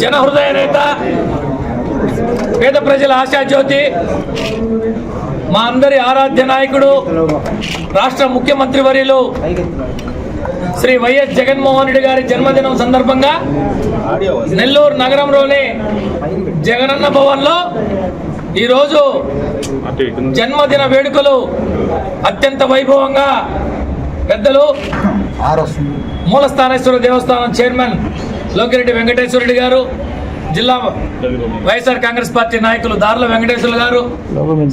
జనహృదయ నేత, పేద ప్రజల ఆశాజ్యోతి, మా అందరి ఆరాధ్య నాయకుడు, రాష్ట్ర ముఖ్యమంత్రి వర్యులు శ్రీ వైఎస్ జగన్మోహన్ రెడ్డి గారి జన్మదినం సందర్భంగా నెల్లూరు నగరంలోని జగనన్న భవన్లో ఈరోజు జన్మదిన వేడుకలు అత్యంత వైభవంగా పెద్దలు మూలస్థానేశ్వర దేవస్థానం చైర్మన్ లోకిరెడ్డి వెంకటేశ్వర రెడ్డి గారు, జిల్లా వైఎస్ఆర్ కాంగ్రెస్ పార్టీ నాయకులు దార్ల వెంకటేశ్వర గారు,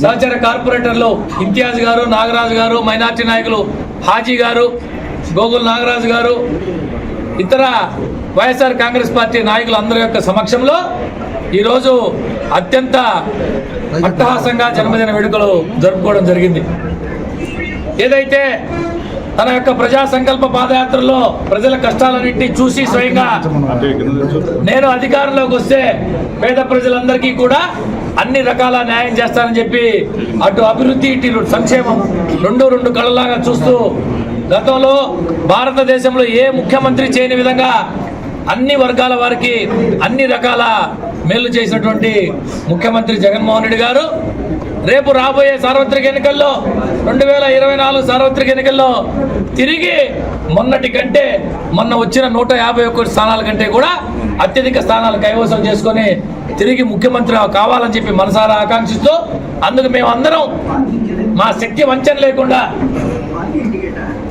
సహచార కార్పొరేటర్లు ఇంతియాజ్ గారు, నాగరాజు గారు, మైనార్టీ నాయకులు హాజీ గారు, గోగుల్ నాగరాజు గారు, ఇతర వైఎస్ఆర్ కాంగ్రెస్ పార్టీ నాయకులు అందరి యొక్క సమక్షంలో ఈరోజు అత్యంత అట్టహాసంగా జన్మదిన వేడుకలు జరుపుకోవడం జరిగింది. ఏదైతే తన యొక్క ప్రజా సంకల్ప పాదయాత్రలో ప్రజల కష్టాలన్నింటినీ చూసి స్వయంగా నేను అధికారంలోకి వస్తే పేద ప్రజలందరికీ కూడా అన్ని రకాల న్యాయం చేస్తానని చెప్పి అటు అభివృద్ధి ఇటు సంక్షేమం రెండు కళ్ళలాగా చూస్తూ గతంలో భారతదేశంలో ఏ ముఖ్యమంత్రి చేయని విధంగా అన్ని వర్గాల వారికి అన్ని రకాల మేలు చేసినటువంటి ముఖ్యమంత్రి జగన్మోహన్ రెడ్డి గారు రేపు రాబోయే సార్వత్రిక ఎన్నికల్లో 2024 సార్వత్రిక ఎన్నికల్లో తిరిగి మొన్నటి కంటే మొన్న వచ్చిన 151 స్థానాల కంటే కూడా అత్యధిక స్థానాలు కైవసం చేసుకొని తిరిగి ముఖ్యమంత్రి కావాలని చెప్పి మనసారా ఆకాంక్షిస్తూ అందుకు మేమందరం మా శక్తి వంచన లేకుండా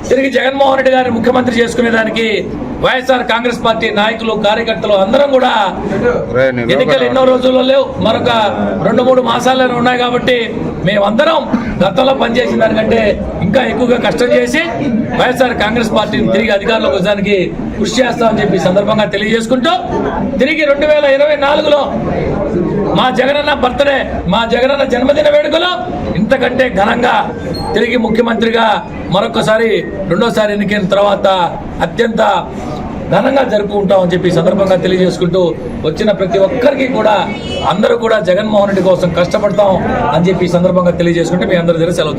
తిరిగి జగన్మోహన్ రెడ్డి గారిని ముఖ్యమంత్రి చేసుకునేదానికి వైఎస్ఆర్ కాంగ్రెస్ పార్టీ నాయకులు కార్యకర్తలు అందరం కూడా ఎన్నికలు ఎన్నో రోజుల్లో లేవు, మరొక 2-3 మాసాలనే ఉన్నాయి కాబట్టి మేమందరం గతంలో పనిచేసిన దానికంటే ఇంకా ఎక్కువగా కష్టం చేసి వైఎస్ఆర్ కాంగ్రెస్ పార్టీని తిరిగి అధికారంలోకి వచ్చడానికి కృషి చేస్తామని చెప్పి సందర్భంగా తెలియజేసుకుంటూ తిరిగి 2024లో మా జగనన్న బర్త్డే, మా జగనన్న జన్మదిన వేడుకలో ఇంతకంటే ఘనంగా తిరిగి ముఖ్యమంత్రిగా మరొకసారి రెండోసారి ఎన్నికైన తర్వాత అత్యంత ఘనంగా జరుపుకుంటామని చెప్పి సందర్భంగా తెలియజేసుకుంటూ వచ్చిన ప్రతి ఒక్కరికి కూడా అందరూ కూడా జగన్మోహన్ రెడ్డి కోసం కష్టపడతాం అని చెప్పి సందర్భంగా తెలియజేసుకుంటే మీ అందరి దగ్గర సెలవు.